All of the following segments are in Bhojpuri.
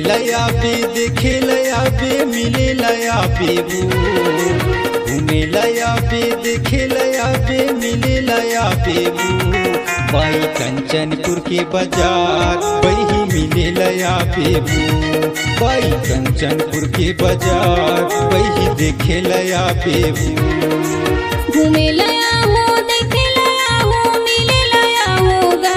लया बे देखे लया बे मिले लया बेबू घूमे लया बे देखे लया बे मिले लया बेबू बाई कंचनपुर के बाजार वही मिले लया बेबू बाई कंचनपुर के बाजार वही देखे लया बेबू घूमे लया हो देखे लया हो मिले लया होगा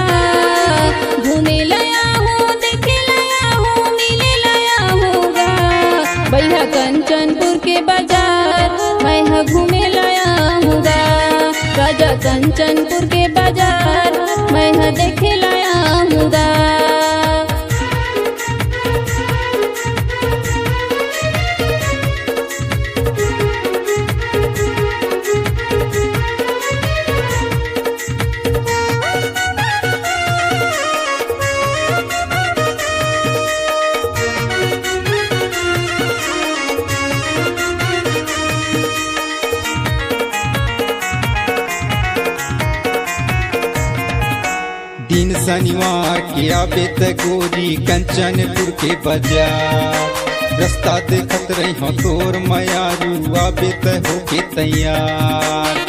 घूमे लया हो देखे लया हो मिले लया होगा भैया कंचनपुर के बाजार मैं घूमे लया होगा राजा कंचनपुर के बाजार मैं देखे लया होगा दिन शनिवार के आबे त गोरी कंचनपुर के बाजार रास्ता देखत रही हो तोर मयारू आबे त होके तैयार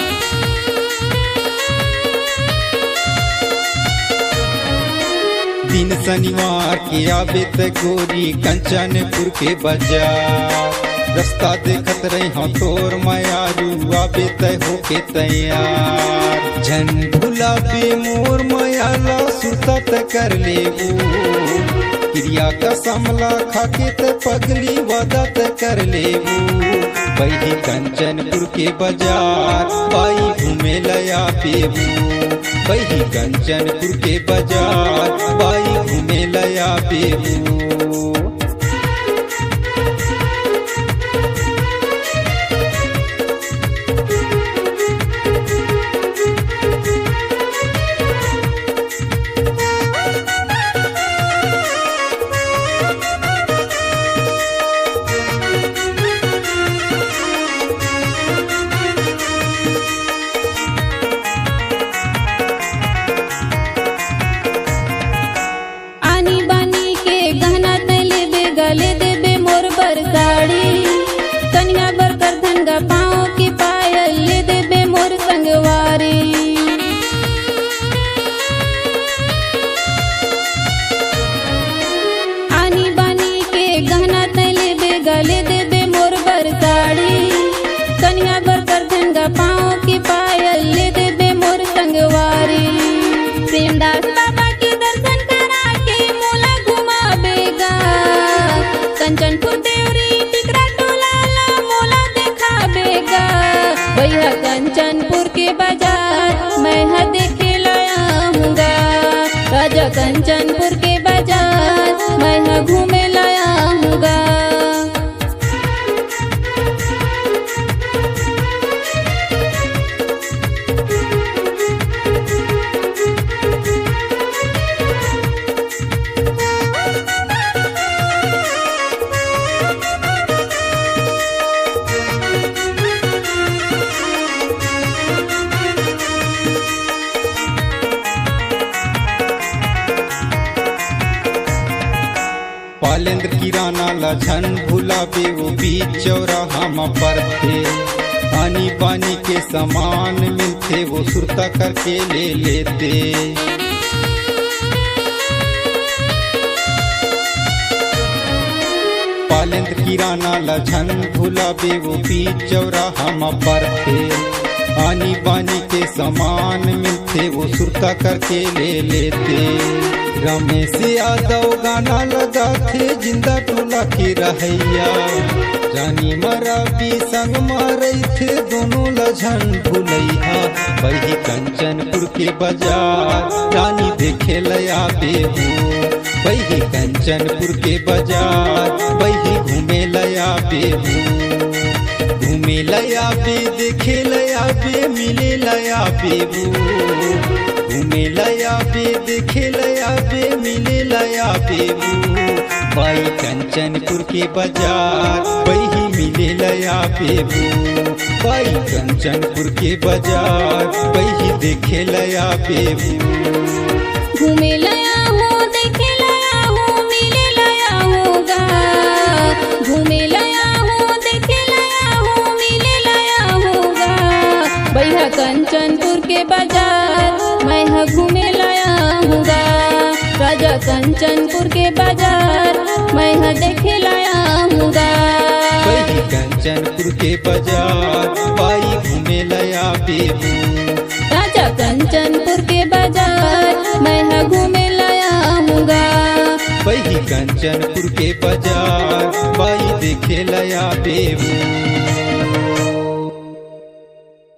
दिन शनिवार के आबे त गोरी कंचनपुर के बाजार रास्ता देखत रही हो तोर मयारू आबे त होके तैयार झन गुलाबी मोर मयाला सुता त कर लेबू क्रिया का समला खाके त पगली वादा त कर लेबू वही कंचनपुर के बाजार बाई घूमे लया बेबू वही कंचनपुर के बाजार बाई घूमे लया बेबू गले देबे मोर बर साड़ी कन्या बर कर धनगा पाँव की पायल ले देबे मोर संगवारी आनी बानी के गहना तलेबे गले देबे मोर बर साड़ी कन्या बर कर धनगा पाँव की पायल ले देबे मोर संगवारी प्रेमदास बाबा के दर्शन करा के मोला घुमाबेगा कंचनपुर देवरी टिकरा टोला ला मोला देखाबेगा भैया कंचनपुर के बाजार मैं देखे लया हूँगा राजा कंचनपुर के बाजार मैं घूमे लया हूँगा पालेंद्र किराना ला झन भुलाबे वो बीच चौराहा में पड़ते पानी पानी के सामान मिलते वो सुरता करके ले लेते पालेंद्र किराना ला झन भुलाबे वो बीच चौराहा में पड़ते पानी पानी के सामान मिलते वो सुरता करके ले लेते रमेश यादव गाना लगा थे जिंदा टोला के रहैया रानी मराबी संग मारे थे दोनों लझन भुलैया वही कंचनपुर के बाजार रानी देखे लया बेबू वही कंचनपुर के बाजार वही घूमे लया बेबू घूमे लया बे देखे लया बे मिले लया बेबू घूमे लया बे देखे लया बे मिले लया बेबू बाई कंचनपुर के बाजार वही मिले लया बेबू बाई कंचनपुर के बाजार वही देखे लया बेबू घूमे लया हो देखे लया हो मिले लया होगा भैया कंचनपुर के बाजार मैं ह घूमे लाया हूँगा। राजा कंचनपुर के बाजार मैं ह देखे लाया हूँगा। वही कंचनपुर के बाजार बाई घूमे लया बेबू। राजा कंचनपुर के बाजार मैं ह घूमे लाया हूँगा। वही कंचनपुर के बाजार बाई देखे लया बेबू।